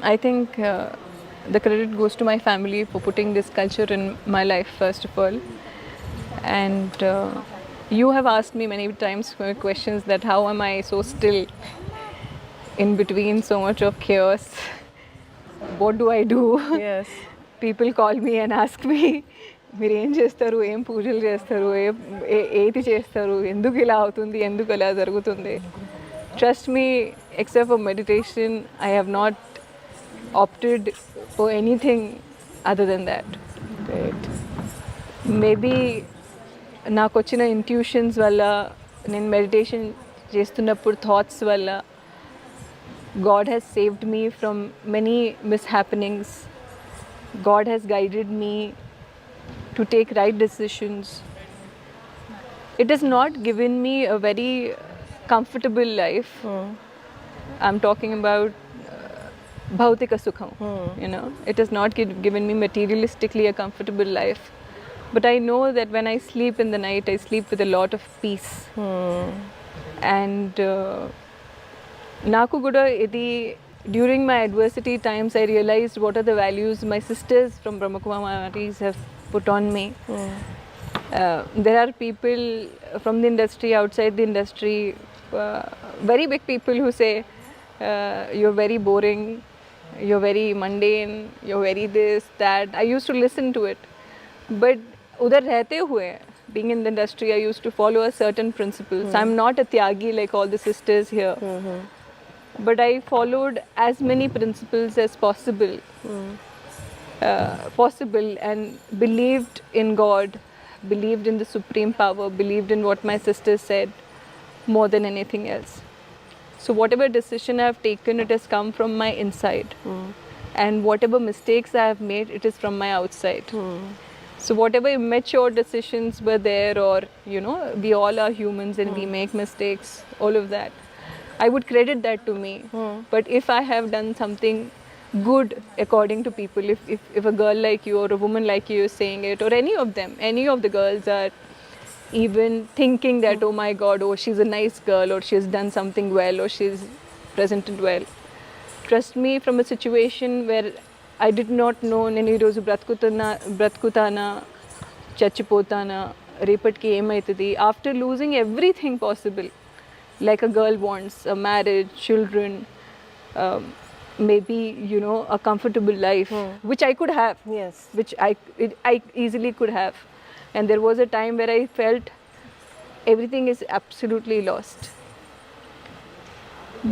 I think the credit goes to my family for putting this culture in my life, first of all. And you have asked me many times questions that how am I so still in between so much of chaos? What do I do? Yes. People call me and ask me, మీరు ఏం చేస్తారు, ఏం పూజలు చేస్తారు, ఏది చేస్తారు, ఎందుకు ఇలా అవుతుంది, ఎందుకు ఇలా జరుగుతుంది? Trust me, except for meditation, I have not opted for anything other than that. Great. Maybe నాకు వచ్చిన ఇంట్యూషన్స్ వల్ల, నేను మెడిటేషన్ చేస్తున్నప్పుడు థాట్స్ వల్ల, God has saved me from many mishappenings. God has guided me to take right decisions. It has not given me a very comfortable life. I'm talking about bhautika sukham. You know, it has not given me materialistically a comfortable life. But I know that when I sleep in the night, I sleep with a lot of peace. And నాకు కూడా ఇది during my adversity times I realized what are the values my sisters from Brahmakumaris have put on me. There are people from the industry, outside the industry, very big people who say you're very boring, you're very mundane, you're very this, that. I used to listen to it. But udhar rehte hue, being in the industry, I used to follow a certain principles. I'm not a tyagi like all the sisters here. But I followed as many principles as possible, and believed in God, believed in the supreme power, believed in what my sisters said more than anything else. So whatever decision I have taken, it has come from my inside. And whatever mistakes I have made, it is from my outside. So whatever immature decisions were there, or you know, we all are humans and we make mistakes, all of that, I would credit that to me. But if I have done something good according to people, if a girl like you or a woman like you is saying it, or any of them, any of the girls are even thinking that, oh my God, oh she's a nice girl, or she's done something well, or she's presented well, trust me, from a situation where I did not know నేను ఈరోజు బ్రతుకుతానా చచ్చిపోతానా రేపటికి ఏమవుతుంది, after losing everything possible, like a girl wants a marriage, children, maybe, you know, a comfortable life, which I could have. Yes. Which I easily could have. And there was a time where I felt everything is absolutely lost.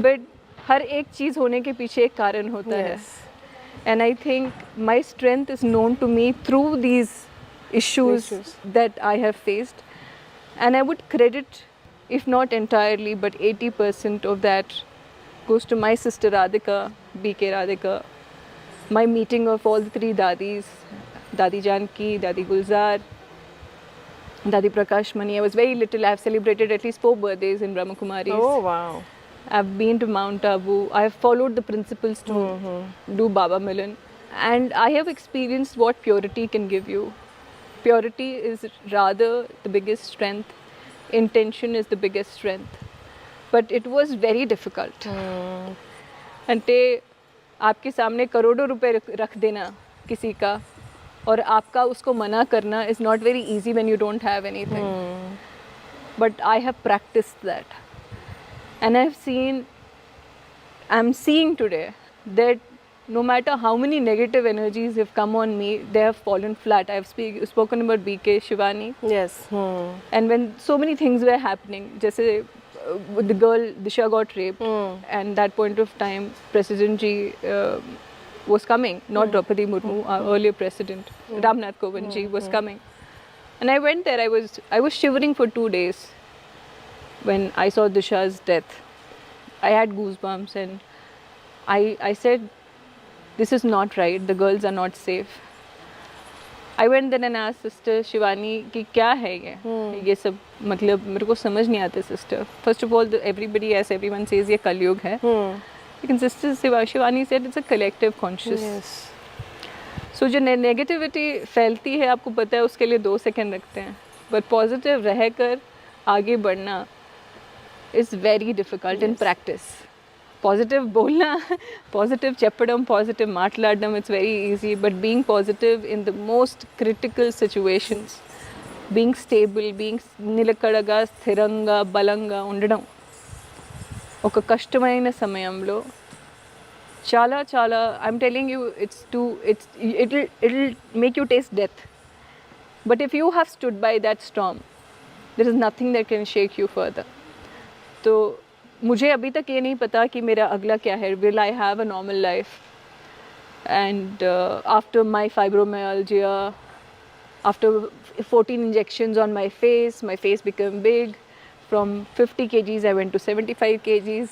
But हर एक चीज़ होने के पीछे एक कारण होता है. Yes. And I think my strength is known to me through these issues that I have faced. And I would credit, if not entirely, but 80% of that goes to my sister Radhika, BK Radhika, my meeting of all the three dadis, Dadi Janki, Dadi Gulzar, Dadi Prakash Mani. I was very little. I have celebrated at least 4 birthdays in Brahmakumaris. Oh, wow. I've been to Mount Abu. I have followed the principles to do Baba Milan. And I have experienced what purity can give you. Purity is rather the biggest strength. Intention is the biggest strength. But it was very difficult. अंते आपके सामने करोड़ों रुपए रख देना किसी का, और आपका उसको मना करना is not very easy when you don't have anything. But I have practiced that. And I'm seeing today that no matter how many negative energies have come on me, they have fallen flat. I've spoken about BK, Shivani. Yes. And when so many things were happening, just the girl Disha got raped, and that point of time, President Ji was coming, not Draupadi Murmu, our earlier president, Ramnath Kovind Ji was coming. And I went there. I was shivering for 2 days when I saw Disha's death. I had goosebumps, and I said, this is not right. The girls are not safe. I went then and asked Sister Shivani कि क्या है ये सब, मतलब मेरे को समझ नहीं आता sister. First of all, everybody, as everyone says, ये कलयुग है. लेकिन Sister Shivani said it's a collective conscious. Yes. So जो नेगेटिविटी फैलती है, आपको पता है, उसके लिए 2 सेकंड रखते हैं. But positive रहकर आगे बढ़ना is very difficult in practice. Positive బోల్నా, పాజిటివ్ చెప్పడం, పాజిటివ్ మాట్లాడడం, it's very easy. But being positive in the most critical situations, being stable, being నిలకడగా, స్థిరంగా, బలంగా ఉండడం ఒక కష్టమైన సమయంలో చాలా చాలా, I'm telling you, it'll make you taste death. But if you have stood by that storm, there is nothing that can shake you further. तो मुझे अभी तक ये नहीं पता कि मेरा अगला क्या है. Will I have a normal life? And after my fibromyalgia, after 14 injections on my face became big. From 50 kgs I went to 75 kgs.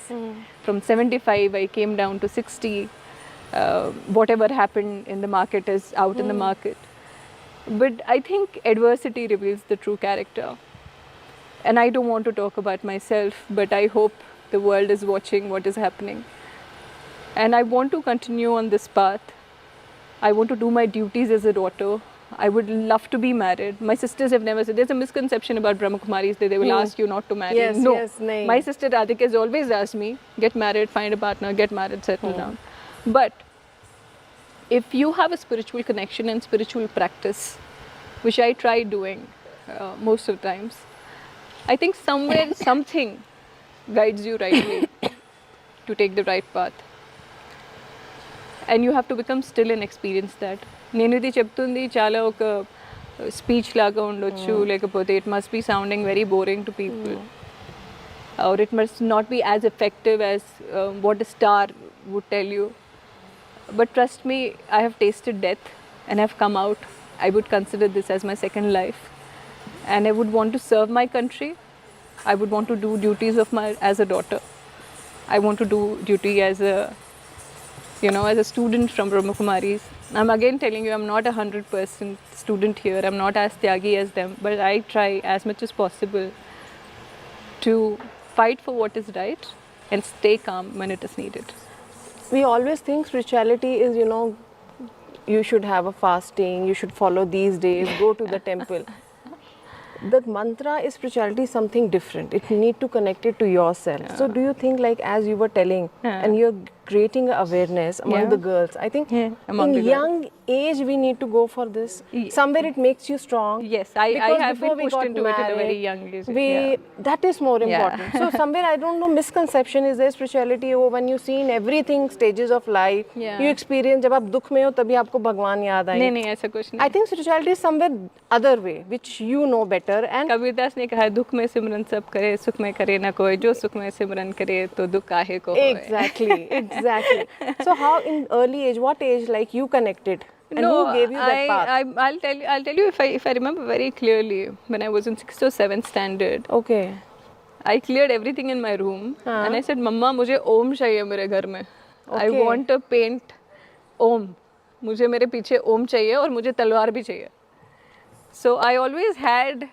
From 75 I came down to 60. Whatever happened in the market is out in the market. But I think adversity reveals the true character. And I don't want to talk about myself, but I hope the world is watching what is happening. And I want to continue on this path. I want to do my duties as a daughter. I would love to be married. My sisters have never said, there's a misconception about Brahmakumaris that they will ask you not to marry. Yes, No. yes, nahi. My sister Radhika has always asked me, get married, find a partner, get married, settle down. But if you have a spiritual connection and spiritual practice, which I try doing most of the times, I think somewhere something guides you rightly to take the right path. And you have to become still and experience that. నేను ఇది చెప్తుంది చాలా ఒక speech లాగా ఉండొచ్చు, లేకపోతే it must be sounding very boring to people, or it must not be as effective as what a star would tell you. But trust me, I have tasted death and have come out. I would consider this as my second life, and I would want to serve my country. I would want to do duties of my as a daughter. I want to do duty as a, you know, as a student from Brahmakumaris. I'm again telling you, I'm not 100% student here. I'm not as tyagi as them, but I try as much as possible to fight for what is right and stay calm when it is needed. We always think spirituality is, you know, you should have a fasting, you should follow these days, go to the temple. The mantra is spirituality is something different. It need to connect it to yourself. So do you think, like as you were telling, and you're creating awareness among the girls, I think among in the girls. young age we need to go for this. Somewhere it makes you strong. Yes, I Because have before been we pushed got into it at a very married, young age. We that is more important. So somewhere I don't know, misconception is there spirituality, or when you see in everything stages of life, you experience जब आप दुख में हो तभी आपको भगवान याद आए. नहीं नहीं ऐसा कुछ नहीं. I think spirituality is somewhere other way, which you know better. And Kabirdas ने कहा, दुख में सिमरन सब करे, सुख में करे ना कोई, जो सुख में सिमरन करे तो दुख काहे को होए. exactly. So how in early age, what age like you connected? And who gave you that path? I'll tell you if I remember very clearly, when I was in 6th or 7th standard, Okay. I cleared everything in my room and I said, मम्मा मुझे ओम चाहिए मेरे घर में. I Okay. want to paint ओम. मुझे मेरे पीछे ओम चाहिए और मुझे तलवार भी चाहिए. So I always had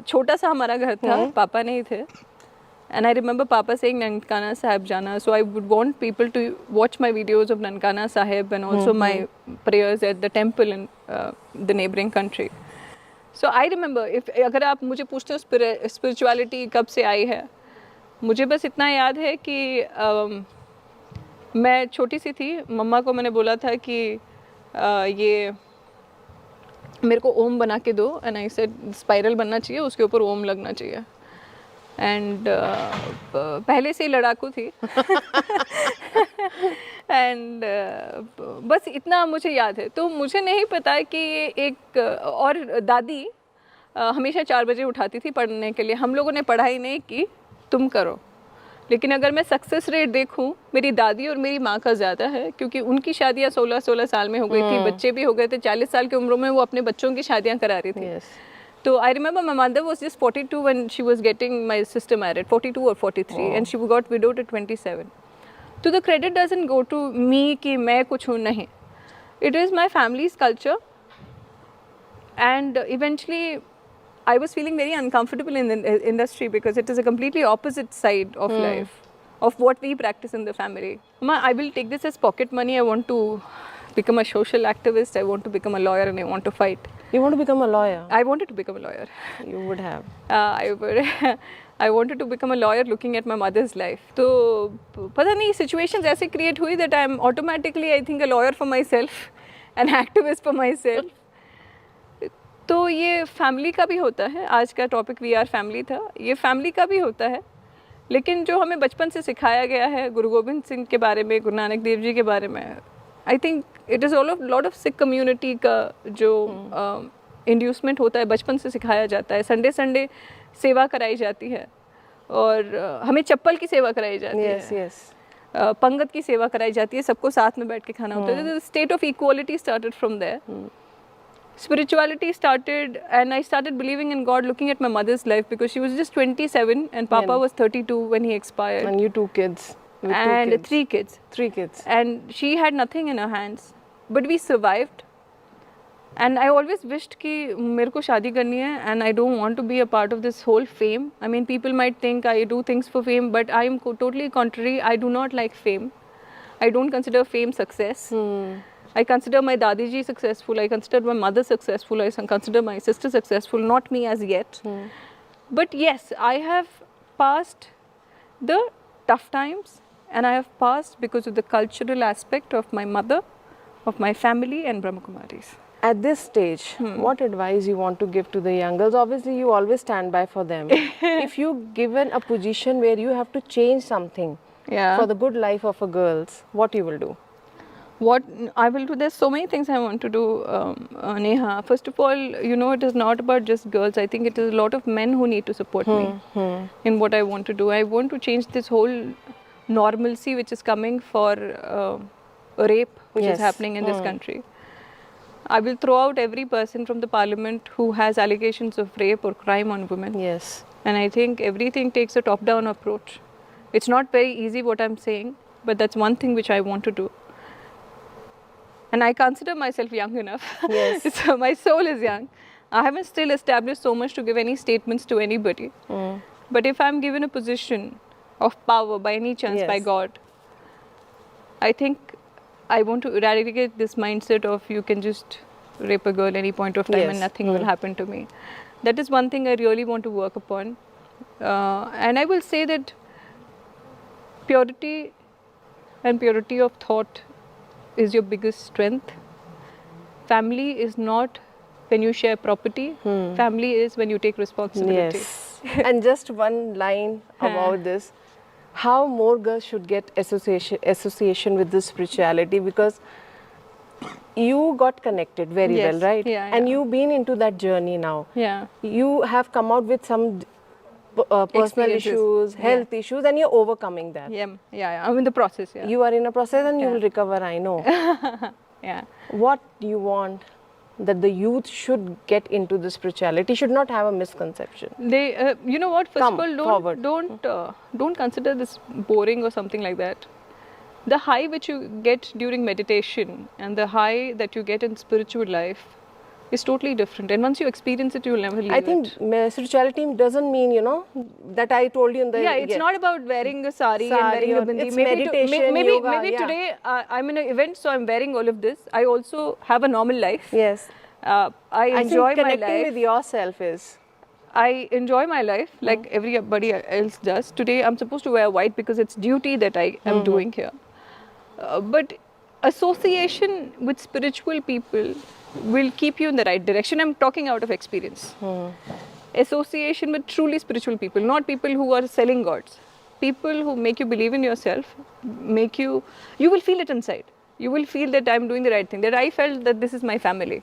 छोटा सा हमारा घर था, पापा नहीं थे. And I remember Papa saying Nankana Sahib Jana. So I would want people to watch my videos of Nankana Sahib and also my prayers at the temple in the neighboring country. So I remember, अगर आप मुझे पूछते हो spirituality कब से आई है, मुझे बस इतना याद है कि मैं छोटी सी थी, मम्मा को मैंने बोला था कि ये मेरे को ओम बना के दो, एंड आई सेड स्पाइरल बनना चाहिए, उसके ऊपर ओम लगना चाहिए. एंड पहले से ही लड़ाकू थी. एंड बस इतना मुझे याद है. तो मुझे नहीं पता कि ये एक, और दादी हमेशा 4 बजे उठाती थी पढ़ने के लिए. हम लोगों ने पढ़ाई नहीं की, तुम करो. लेकिन अगर मैं सक्सेस रेट देखूं, मेरी दादी और मेरी माँ का ज़्यादा है, क्योंकि उनकी शादियाँ 16-16 साल में हो गई थी, बच्चे भी हो गए थे. 40 साल की उम्र में वो अपने बच्चों की शादियाँ करा रही थी. So I remember my mother was just 42 when she was getting my sister married, 42 or 43, and she got widowed at 27. So the credit doesn't go to me कि मैं कुछ हूँ, नहीं. It is my family's culture, and eventually I was feeling very uncomfortable in the industry because it is a completely opposite side of life, of what we practice in the family. Mama, I will take this as pocket money. I want to become a social activist. I want to become a lawyer, and I want to fight. You want to become a lawyer? I wanted to become a lawyer. You would have. I would. I wanted to become a lawyer looking at my mother's life. तो पता नहीं situations ऐसे create हुई that I'm automatically I think a lawyer for myself, an activist for myself. तो ये family का भी होता है. आज का टॉपिक वी आर फैमिली था. ये फैमिली का भी होता है. लेकिन जो हमें बचपन से सिखाया गया है गुरु गोविंद सिंह के बारे में, गुरु नानक देव जी के बारे में, I think it is all of lot of Sikh community का जो इंड्यूसमेंट होता है बचपन से सिखाया जाता है. संडे संडे सेवा कराई जाती है और हमें चप्पल की सेवा कराई जाती है. पंगत की सेवा कराई जाती है. सबको साथ में बैठ के खाना होता है. State of equality started from there. Spirituality started, and I started believing in God looking at my mother's life, because she was just 27 and Papa was 32 when he expired. And you 2 kids. And 3 kids. 3 kids. And she had nothing in her hands. But we survived. And I always wished कि मेरे को शादी करनी है, and I don't want to be a part of this whole fame. I mean, people might think I do things for fame, but I am totally contrary. I do not like fame. I don't consider fame success. I consider my Dadi ji successful, I consider my mother successful, I consider my sister successful, not me as yet. But yes, I have passed the tough times, and I have passed because of the cultural aspect of my mother, of my family and Brahma Kumaris. At this stage, what advice you want to give to the young girls? Obviously, you always stand by for them. If you given a position where you have to change something for the good life of a girls, what you will do? What I will do, there's so many things I want to do, Neha. First of all, you know, it is not about just girls. I think it is a lot of men who need to support me in what I want to do. I want to change this whole normalcy which is coming for rape which is happening in this country. I will throw out every person from the parliament who has allegations of rape or crime on women. Yes. And I think everything takes a top-down approach. It's not very easy what I'm saying, but that's one thing which I want to do. And I consider myself young enough. Yes. So my soul is young. I haven't still established so much to give any statements to anybody. But if I'm given a position of power by any chance, by God, I think I want to eradicate this mindset of you can just rape a girl any point of time and nothing will happen to me. That is one thing I really want to work upon. And I will say that purity and purity of thought is your biggest strength. Family is not when you share property. Family is when you take responsibility. Yes. And just one line about this. How more girls should get association with this spirituality, because you got connected very well, right? And you've been into that journey now. You have come out with some personal issues, health issues, and you're overcoming that. I'm in the process. You are in a process, and you will recover, I know. What do you want that the youth should get into the spirituality? Should not have a misconception. They, you know what? First of all, don't consider this boring or something like that. The high which you get during meditation and the high that you get in spiritual life is totally different, and once you experience it, you will never leave it. I think spirituality doesn't mean, you know, that I told you in the it's not about wearing a sari and wearing a bindi. It's meditation, maybe today I'm in an event, so I'm wearing all of this. I also have a normal life. Yes. I enjoy think my life. Connecting with yourself is. I enjoy my life like everybody else does. Today I'm supposed to wear white because it's duty that I am doing here. But association with spiritual people will keep you in the right direction. I'm talking out of experience. Association with truly spiritual people, not people who are selling gods. People who make you believe in yourself, you will feel it inside. You will feel that I'm doing the right thing, that I felt that this is my family.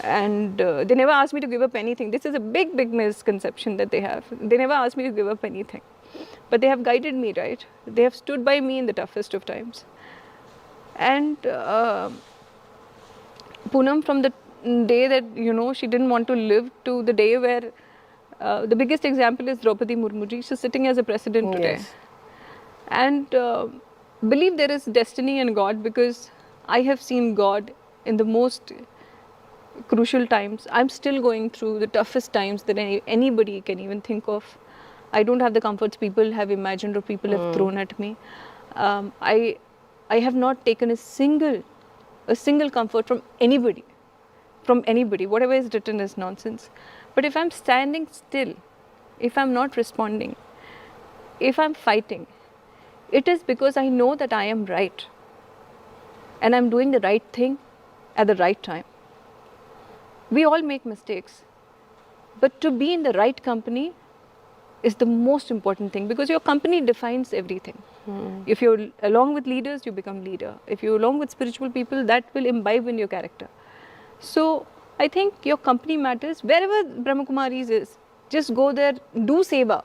And they never asked me to give up anything. This is a big, big misconception that they have. They never asked me to give up anything. But they have guided me, right? They have stood by me in the toughest of times. And Poonam, from the day that, you know, she didn't want to live, to the day where the biggest example is Draupadi Murmu ji. She's sitting as a president today. And believe there is destiny in God, because I have seen God in the most crucial times. I'm still going through the toughest times that anybody can even think of. I don't have the comforts people have imagined or people have thrown at me. I have not taken a single a single comfort from anybody. From anybody. Whatever is written is nonsense. But if I'm standing still, if I'm not responding, if I'm fighting, it is because I know that I am right. And I'm doing the right thing at the right time. We all make mistakes. But to be in the right company is the most important thing, because your company defines everything. If you're along with leaders, you become leader. If you're along with spiritual people, that will imbibe in your character. So I think your company matters. Wherever Brahma Kumaris is, just go there, do seva.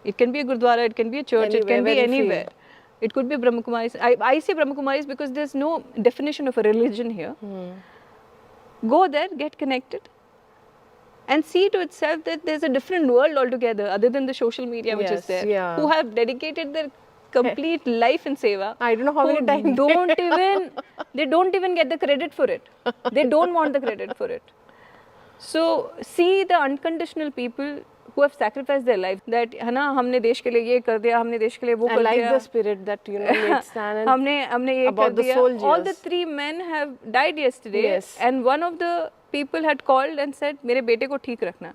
It can be a gurdwara, it can be a church, it Anywhere can be where you feel. anywhere. It could be Brahma Kumaris. I say Brahma Kumaris because there's no definition of a religion here. Go there, get connected, and see to itself that there's a different world altogether other than the social media which is Yes, there, yeah. who have dedicated their complete life in seva. I don't know how who many times they don't even get the credit for it. They don't want the credit for it. So see the unconditional people who have sacrificed their life, that है ना, हमने देश के लिए ये कर दिया, हमने देश के लिए वो I कर like दिया, the spirit that you made stand and हमने ये कर about the दिया. soldiers. All the 3 men have died yesterday. Yes. And one of the people had called and said, मेरे बेटे को ठीक रखना,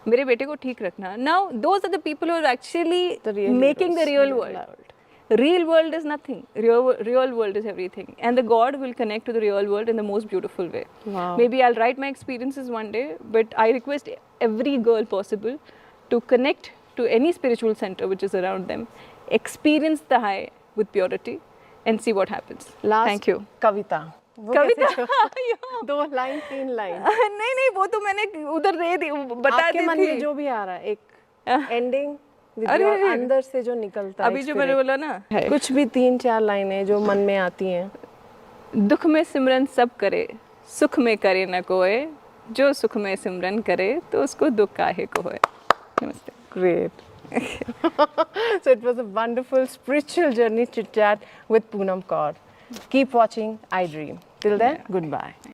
मेरे बेटे को ठीक रखना. Now those are the people who are actually the real making the heroes, real world. Real world is nothing. Real world is everything. And the God will connect to the real world in the most beautiful way. Wow. Maybe I'll write my experiences one day, but I request every girl possible to connect to any spiritual center which is around them, experience the high with purity, and see what happens. Last Thank you. कविता. वो कविता कैसे छो- 2 line 3 line नहीं वो तो मैंने उधर दे दी, बता आपके दी मन थी. में जो भी आ रहा है, एक एंडिंग अरे, अंदर से जो निकलता है अभी जो मैंने spirit. बोला ना, कुछ भी 3-4 लाइनें जो मन में आती हैं. दुख में सिमरन सब करे, सुख में करे न कोय, जो सुख में सिमरन करे तो उसको दुख काहे को होए. नमस्ते. Great. So it was a wonderful spiritual journey chit chat with Poonam Kaur. Keep watching I Dream. Till then, goodbye.